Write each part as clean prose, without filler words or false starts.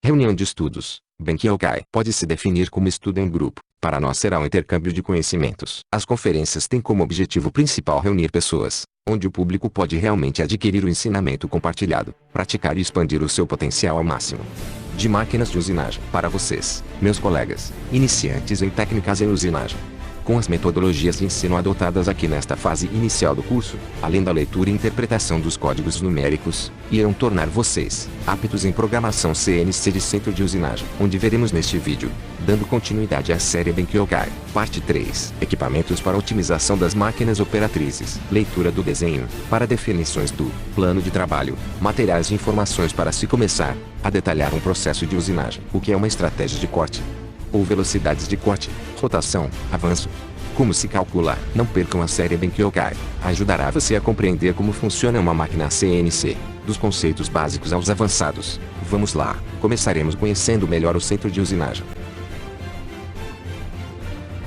Reunião de estudos. Benkyoukai pode se definir como estudo em grupo. Para nós será um intercâmbio de conhecimentos. As conferências têm como objetivo principal reunir pessoas, onde o público pode realmente adquirir o ensinamento compartilhado, praticar e expandir o seu potencial ao máximo. De máquinas de usinagem. Para vocês, meus colegas, iniciantes em técnicas em usinagem. Com as metodologias de ensino adotadas aqui nesta fase inicial do curso, além da leitura e interpretação dos códigos numéricos, irão tornar vocês aptos em programação CNC de centro de usinagem, onde veremos neste vídeo, dando continuidade à série Benkyoukai, parte 3, equipamentos para otimização das máquinas operatrizes, leitura do desenho, para definições do plano de trabalho, materiais e informações para se começar a detalhar um processo de usinagem, o que é uma estratégia de corte, ou velocidades de corte, rotação, avanço. Como se calcular? Não percam a série Benkyoukai. Ajudará você a compreender como funciona uma máquina CNC, dos conceitos básicos aos avançados. Vamos lá, começaremos conhecendo melhor o centro de usinagem.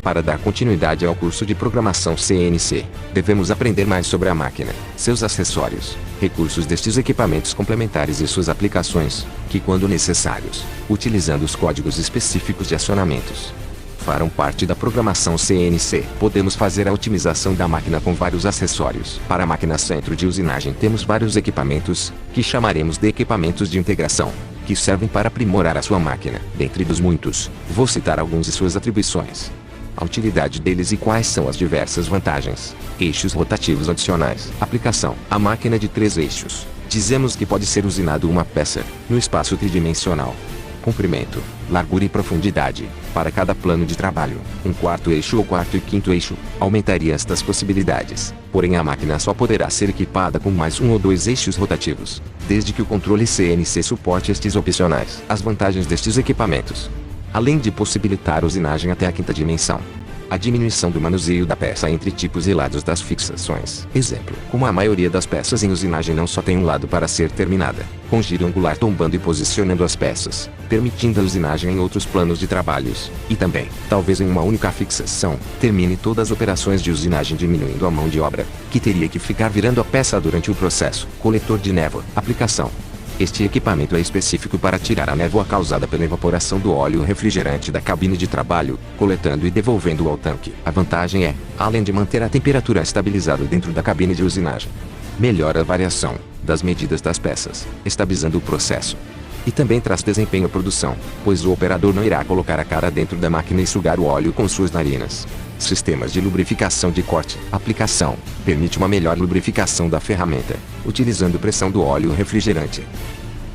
Para dar continuidade ao curso de programação CNC, devemos aprender mais sobre a máquina, seus acessórios, recursos destes equipamentos complementares e suas aplicações, que quando necessários, utilizando os códigos específicos de acionamentos, farão parte da programação CNC. Podemos fazer a otimização da máquina com vários acessórios. Para a máquina centro de usinagem temos vários equipamentos, que chamaremos de equipamentos de integração, que servem para aprimorar a sua máquina. Dentre dos muitos, vou citar alguns de suas atribuições, a utilidade deles e quais são as diversas vantagens. Eixos rotativos adicionais. Aplicação. A máquina de 3 eixos. Dizemos que pode ser usinado uma peça, no espaço tridimensional. Comprimento, largura e profundidade, para cada plano de trabalho. Um quarto eixo ou quarto e quinto eixo, aumentaria estas possibilidades. Porém a máquina só poderá ser equipada com mais 1 ou 2 eixos rotativos, desde que o controle CNC suporte estes opcionais. As vantagens destes equipamentos. Além de possibilitar usinagem até a 5ª dimensão, a diminuição do manuseio da peça entre tipos e lados das fixações. Exemplo, como a maioria das peças em usinagem não só tem um lado para ser terminada, com giro angular tombando e posicionando as peças, permitindo a usinagem em outros planos de trabalhos, e também, talvez em uma única fixação, termine todas as operações de usinagem diminuindo a mão de obra, que teria que ficar virando a peça durante o processo. Coletor de névoa. Aplicação. Este equipamento é específico para tirar a névoa causada pela evaporação do óleo refrigerante da cabine de trabalho, coletando e devolvendo-o ao tanque. A vantagem é, além de manter a temperatura estabilizada dentro da cabine de usinagem, melhora a variação das medidas das peças, estabilizando o processo. E também traz desempenho à produção, pois o operador não irá colocar a cara dentro da máquina e sugar o óleo com suas narinas. Sistemas de lubrificação de corte. Aplicação. Permite uma melhor lubrificação da ferramenta, utilizando pressão do óleo refrigerante.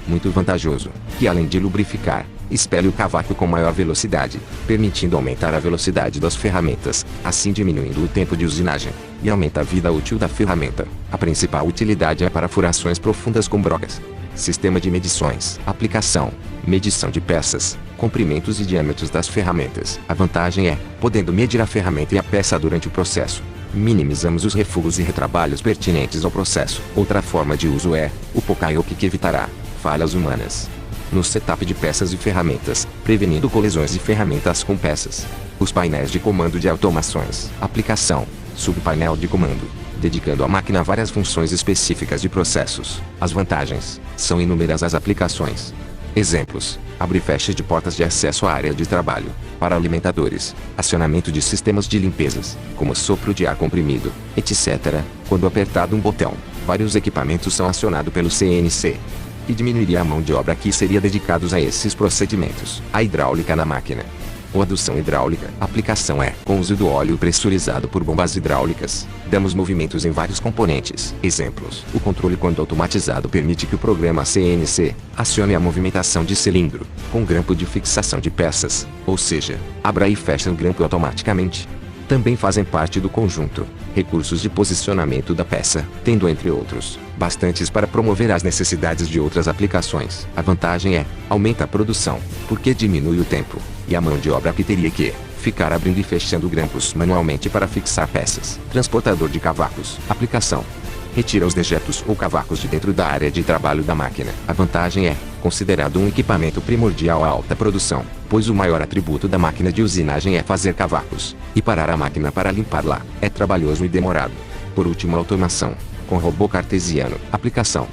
Muito vantajoso, que além de lubrificar, expele o cavaco com maior velocidade, permitindo aumentar a velocidade das ferramentas, assim diminuindo o tempo de usinagem, e aumenta a vida útil da ferramenta. A principal utilidade é para furações profundas com brocas. Sistema de medições. Aplicação. Medição de peças, comprimentos e diâmetros das ferramentas. A vantagem é, podendo medir a ferramenta e a peça durante o processo, minimizamos os refugos e retrabalhos pertinentes ao processo. Outra forma de uso é o Poka-yoke, que evitará falhas humanas no setup de peças e ferramentas, prevenindo colisões de ferramentas com peças. Os painéis de comando de automações. Aplicação. Subpainel de comando, dedicando à máquina várias funções específicas de processos. As vantagens são inúmeras. As aplicações. Exemplos: abre e fecha de portas de acesso à área de trabalho, para alimentadores, acionamento de sistemas de limpezas, como sopro de ar comprimido, etc. Quando apertado um botão, vários equipamentos são acionados pelo CNC, e diminuiria a mão de obra que seria dedicados a esses procedimentos. A hidráulica na máquina. Ou adução hidráulica. A aplicação é, com o uso do óleo pressurizado por bombas hidráulicas, damos movimentos em vários componentes. Exemplos: o controle quando automatizado permite que o programa CNC acione a movimentação de cilindro, com grampo de fixação de peças, ou seja, abra e fecha o grampo automaticamente. Também fazem parte do conjunto recursos de posicionamento da peça, tendo entre outros, bastantes para promover as necessidades de outras aplicações. A vantagem é, aumenta a produção, porque diminui o tempo e a mão de obra que teria que ficar abrindo e fechando grampos manualmente para fixar peças. Transportador de cavacos. Aplicação. Retira os dejetos ou cavacos de dentro da área de trabalho da máquina. A vantagem é, considerado um equipamento primordial à alta produção, pois o maior atributo da máquina de usinagem é fazer cavacos, e parar a máquina para limpar lá é trabalhoso e demorado. Por último, automação, com robô cartesiano. Aplicação.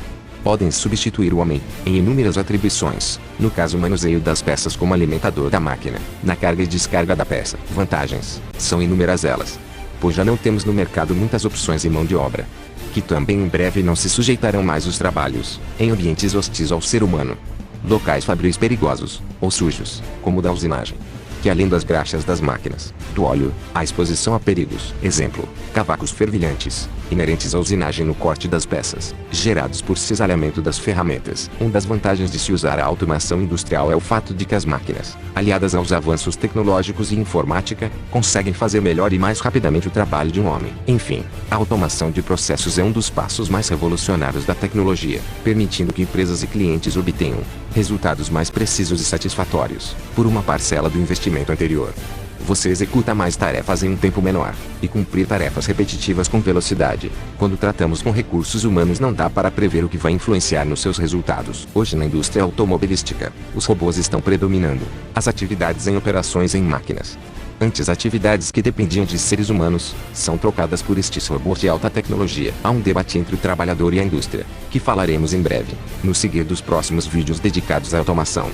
podem substituir o homem em inúmeras atribuições, no caso manuseio das peças como alimentador da máquina, na carga e descarga da peça. Vantagens, são inúmeras elas, pois já não temos no mercado muitas opções em mão de obra, que também em breve não se sujeitarão mais os trabalhos em ambientes hostis ao ser humano, locais fabris perigosos ou sujos, como o da usinagem, que além das graxas das máquinas, do óleo, a exposição a perigos, exemplo, cavacos fervilhantes, inerentes à usinagem no corte das peças, gerados por cisalhamento das ferramentas. Uma das vantagens de se usar a automação industrial é o fato de que as máquinas, aliadas aos avanços tecnológicos e informática, conseguem fazer melhor e mais rapidamente o trabalho de um homem. Enfim, a automação de processos é um dos passos mais revolucionários da tecnologia, permitindo que empresas e clientes obtenham resultados mais precisos e satisfatórios, por uma parcela do investimento anterior. Você executa mais tarefas em um tempo menor, e cumprir tarefas repetitivas com velocidade. Quando tratamos com recursos humanos não dá para prever o que vai influenciar nos seus resultados. Hoje na indústria automobilística, os robôs estão predominando as atividades em operações em máquinas. Antes atividades que dependiam de seres humanos, são trocadas por estes robôs de alta tecnologia. Há um debate entre o trabalhador e a indústria, que falaremos em breve, no seguir dos próximos vídeos dedicados à automação.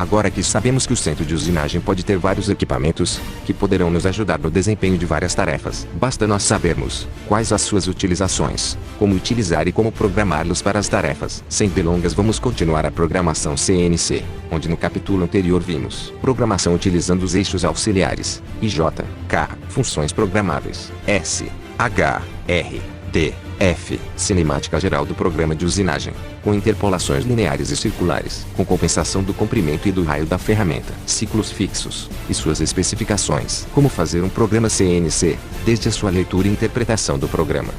Agora que sabemos que o centro de usinagem pode ter vários equipamentos, que poderão nos ajudar no desempenho de várias tarefas, basta nós sabermos quais as suas utilizações, como utilizar e como programá-los para as tarefas. Sem delongas, vamos continuar a programação CNC, onde no capítulo anterior vimos programação utilizando os eixos auxiliares, IJ, K, funções programáveis, S, H, R, D, F, cinemática geral do programa de usinagem, com interpolações lineares e circulares, com compensação do comprimento e do raio da ferramenta, ciclos fixos, e suas especificações. Como fazer um programa CNC, desde a sua leitura e interpretação do programa.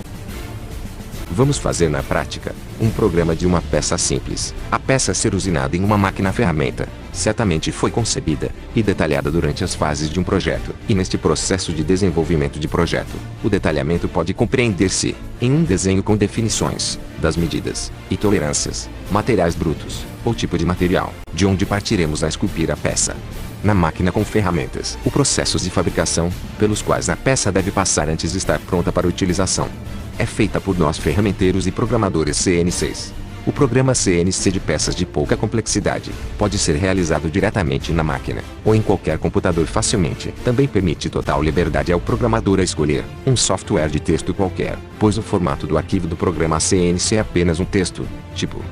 Vamos fazer na prática um programa de uma peça simples. A peça a ser usinada em uma máquina-ferramenta, certamente foi concebida e detalhada durante as fases de um projeto. E neste processo de desenvolvimento de projeto, o detalhamento pode compreender-se em um desenho com definições das medidas e tolerâncias, materiais brutos, ou tipo de material, de onde partiremos a esculpir a peça. Na máquina com ferramentas, os processos de fabricação, pelos quais a peça deve passar antes de estar pronta para utilização, é feita por nós ferramenteiros e programadores CNCs. O programa CNC de peças de pouca complexidade pode ser realizado diretamente na máquina, ou em qualquer computador facilmente. Também permite total liberdade ao programador a escolher um software de texto qualquer, pois o formato do arquivo do programa CNC é apenas um texto, tipo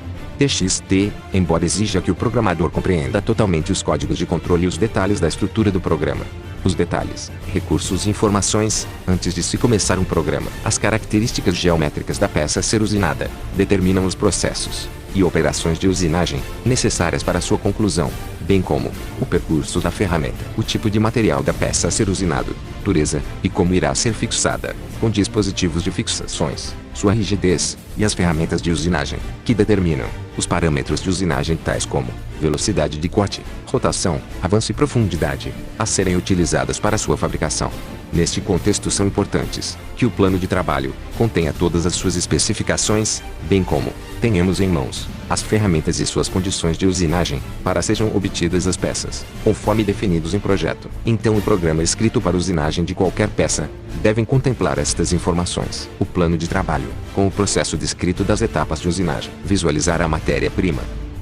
TXT, embora exija que o programador compreenda totalmente os códigos de controle e os detalhes da estrutura do programa. Os detalhes, recursos e informações, antes de se começar um programa. As características geométricas da peça a ser usinada, determinam os processos e operações de usinagem, necessárias para sua conclusão, bem como o percurso da ferramenta, o tipo de material da peça a ser usinado, dureza, e como irá ser fixada, com dispositivos de fixações, sua rigidez, e as ferramentas de usinagem, que determinam os parâmetros de usinagem tais como velocidade de corte, rotação, avanço e profundidade, a serem utilizadas para sua fabricação. Neste contexto são importantes que o plano de trabalho contenha todas as suas especificações, bem como tenhamos em mãos as ferramentas e suas condições de usinagem para sejam obtidas as peças, conforme definidos em projeto. Então o programa escrito para usinagem de qualquer peça devem contemplar estas informações. O plano de trabalho, com o processo descrito das etapas de usinagem, visualizar a matéria-prima,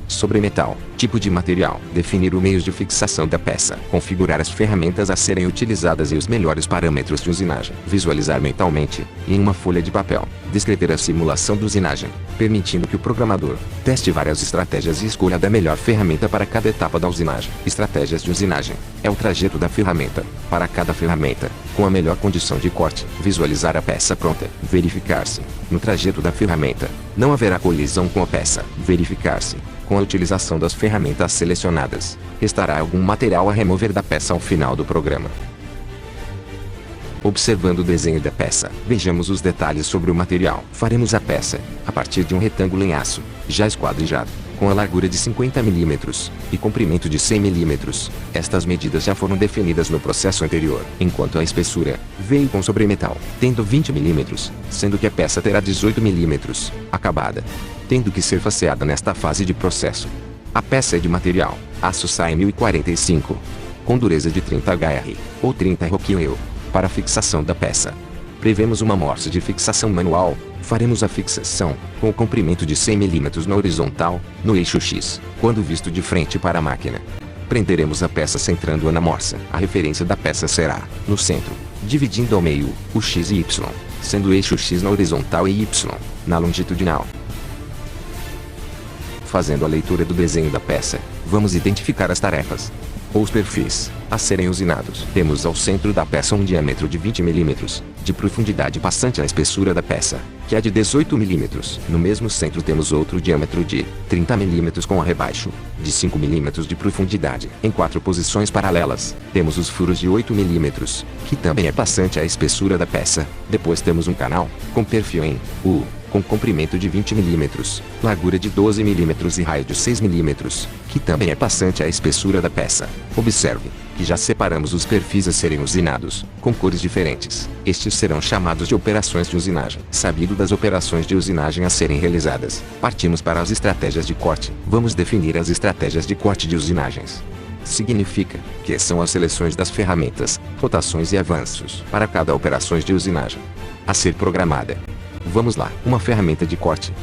sobre metal, tipo de material, definir os meios de fixação da peça, configurar as ferramentas a serem utilizadas e os melhores parâmetros de usinagem, visualizar mentalmente, e em uma folha de papel, descrever a simulação de usinagem, permitindo que o programador teste várias estratégias e escolha da melhor ferramenta para cada etapa da usinagem. Estratégias de usinagem é o trajeto da ferramenta, para cada ferramenta, com a melhor condição de corte, visualizar a peça pronta, verificar-se, no trajeto da ferramenta, não haverá colisão com a peça, verificar-se, com a utilização das ferramentas selecionadas, restará algum material a remover da peça ao final do programa. Observando o desenho da peça, vejamos os detalhes sobre o material. Faremos a peça a partir de um retângulo em aço, já esquadrijado, com a largura de 50 mm e comprimento de 100 mm. Estas medidas já foram definidas no processo anterior, enquanto a espessura veio com sobremetal, tendo 20 mm, sendo que a peça terá 18 mm, acabada, tendo que ser faceada nesta fase de processo. A peça é de material aço SAE 1045, com dureza de 30 Hr, ou 30 ROQ, para fixação da peça. Prevemos uma morse de fixação manual, Faremos a fixação, com o comprimento de 100 mm na horizontal, no eixo X, quando visto de frente para a máquina. Prenderemos a peça centrando-a na morsa. A referência da peça será, no centro, dividindo ao meio, o X e Y, sendo o eixo X na horizontal e Y, na longitudinal. Fazendo a leitura do desenho da peça, vamos identificar as tarefas ou os perfis a serem usinados. Temos ao centro da peça um diâmetro de 20 mm, de profundidade bastante à espessura da peça, que é de 18 mm. No mesmo centro temos outro diâmetro de 30 mm com arrebaixo, de 5 mm de profundidade. Em 4 posições paralelas, temos os furos de 8 mm, que também é bastante à espessura da peça. Depois temos um canal, com perfil em U, com comprimento de 20 mm, largura de 12 mm e raio de 6 mm, que também é bastante à espessura da peça. Observe que já separamos os perfis a serem usinados, com cores diferentes. Estes serão chamados de operações de usinagem. Sabido das operações de usinagem a serem realizadas, partimos para as estratégias de corte. Vamos definir as estratégias de corte de usinagens. Significa que são as seleções das ferramentas, rotações e avanços para cada operação de usinagem a ser programada. Vamos lá. Uma ferramenta de corte.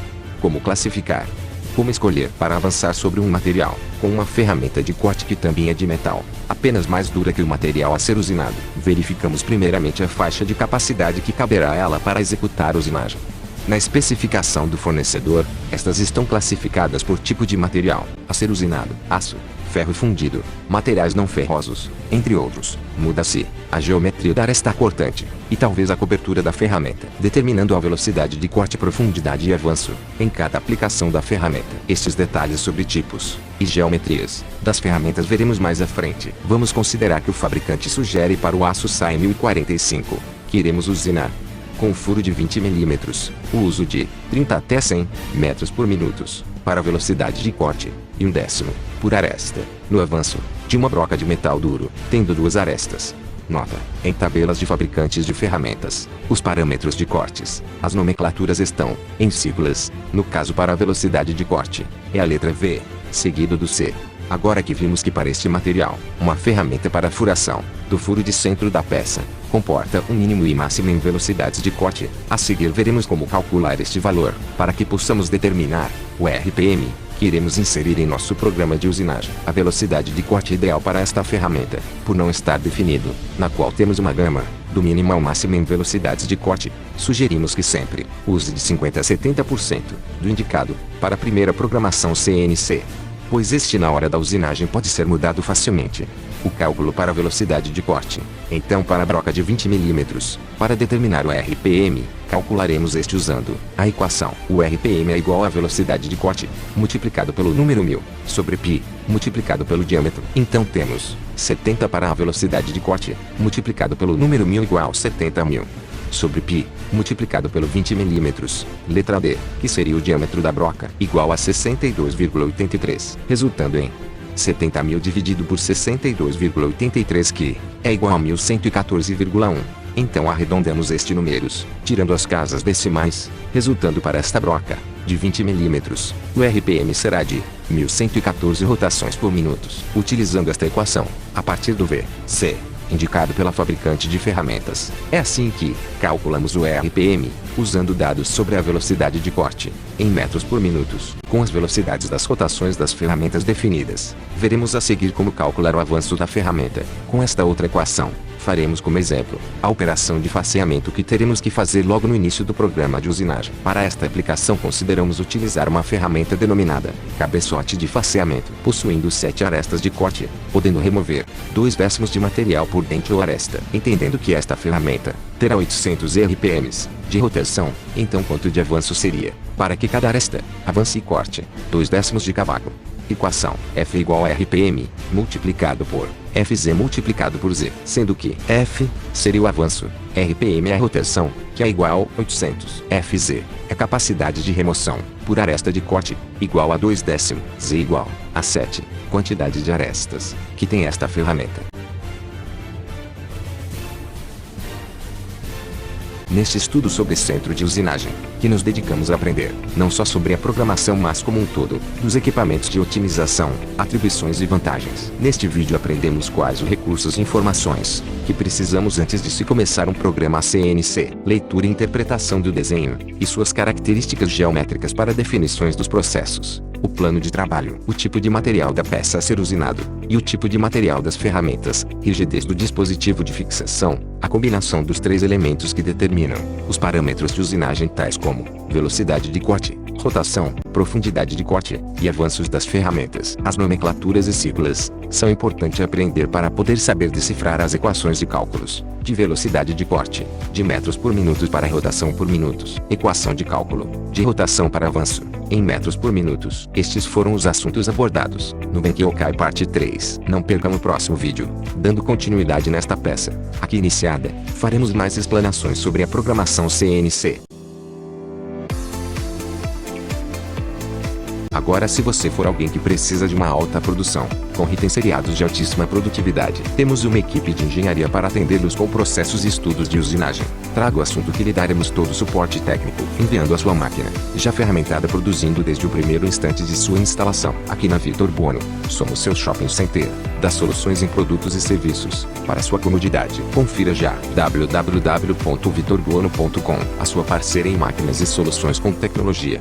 Como classificar? Como escolher para avançar sobre um material, com uma ferramenta de corte que também é de metal, apenas mais dura que o material a ser usinado. Verificamos primeiramente a faixa de capacidade que caberá a ela para executar a usinagem. Na especificação do fornecedor, estas estão classificadas por tipo de material a ser usinado: aço, ferro fundido, materiais não ferrosos, entre outros. Muda-se a geometria da aresta cortante, e talvez a cobertura da ferramenta, determinando a velocidade de corte, profundidade e avanço, em cada aplicação da ferramenta. Estes detalhes sobre tipos e geometrias das ferramentas veremos mais à frente. Vamos considerar que o fabricante sugere para o aço SAE 1045, que iremos usinar, com um furo de 20 mm, o uso de 30 até 100 metros por minuto, para a velocidade de corte, e 1/10 por aresta, no avanço, de uma broca de metal duro, tendo 2 arestas. Nota: em tabelas de fabricantes de ferramentas, os parâmetros de cortes, as nomenclaturas estão em siglas. No caso, para a velocidade de corte, é a letra V, seguido do C. Agora que vimos que para este material, uma ferramenta para furação do furo de centro da peça comporta um mínimo e máximo em velocidades de corte, a seguir veremos como calcular este valor, para que possamos determinar o RPM que iremos inserir em nosso programa de usinagem. A velocidade de corte ideal para esta ferramenta, por não estar definido, na qual temos uma gama do mínimo ao máximo em velocidades de corte, sugerimos que sempre use de 50 a 70% do indicado para a primeira programação CNC, pois este na hora da usinagem pode ser mudado facilmente. O cálculo para a velocidade de corte. Então, para a broca de 20 mm, para determinar o RPM, calcularemos este usando a equação. O RPM é igual à velocidade de corte, multiplicado pelo número 1000, sobre π, multiplicado pelo diâmetro. Então temos 70 para a velocidade de corte, multiplicado pelo número 1000 igual a 70.000, sobre π, multiplicado pelo 20 mm, letra D, que seria o diâmetro da broca, igual a 62,83, resultando em 70.000 dividido por 62,83, que é igual a 1114,1. Então arredondamos estes números, tirando as casas decimais, resultando para esta broca de 20 mm, o RPM será de 1114 rotações por minuto. Utilizando esta equação, a partir do VC, indicado pela fabricante de ferramentas, é assim que calculamos o RPM, usando dados sobre a velocidade de corte, em metros por minuto, com as velocidades das rotações das ferramentas definidas. Veremos a seguir como calcular o avanço da ferramenta. Com esta outra equação, faremos como exemplo a operação de faceamento que teremos que fazer logo no início do programa de usinagem. Para esta aplicação consideramos utilizar uma ferramenta denominada cabeçote de faceamento, possuindo 7 arestas de corte, podendo remover 2/10 de material por dentro ou aresta. Entendendo que esta ferramenta terá 800 RPMs de rotação, então quanto de avanço seria, para que cada aresta avance e corte 2/10 de cavaco. Equação: F igual a RPM, multiplicado por Fz multiplicado por Z, sendo que F seria o avanço, RPM é a rotação, que é igual a 800. Fz é capacidade de remoção, por aresta de corte, igual a 2/10, Z igual a 7, quantidade de arestas, que tem esta ferramenta. neste estudo sobre centro de usinagem, que nos dedicamos a aprender, não só sobre a programação mas como um todo, dos equipamentos de otimização, atribuições e vantagens. Neste vídeo aprendemos quais os recursos e informações que precisamos antes de se começar um programa CNC, leitura e interpretação do desenho, e suas características geométricas para definições dos processos, o plano de trabalho, o tipo de material da peça a ser usinado, e o tipo de material das ferramentas, rigidez do dispositivo de fixação, a combinação dos três elementos que determinam os parâmetros de usinagem tais como velocidade de corte, rotação, profundidade de corte, e avanços das ferramentas. As nomenclaturas e siglas são importantes aprender para poder saber decifrar as equações de cálculos de velocidade de corte, de metros por minuto para rotação por minutos, equação de cálculo de rotação para avanço, em metros por minutos. Estes foram os assuntos abordados no Benkyokai parte 3. Não perca no próximo vídeo. Dando continuidade nesta peça, aqui iniciada, faremos mais explanações sobre a programação CNC. Agora, se você for alguém que precisa de uma alta produção, com itens seriados de altíssima produtividade, temos uma equipe de engenharia para atendê-los com processos e estudos de usinagem. Traga o assunto que lhe daremos todo o suporte técnico, enviando a sua máquina, já ferramentada produzindo desde o primeiro instante de sua instalação. Aqui na Vitor Buono, somos seu shopping center, das soluções em produtos e serviços, para sua comodidade. Confira já, www.vitorbuono.com, a sua parceira em máquinas e soluções com tecnologia.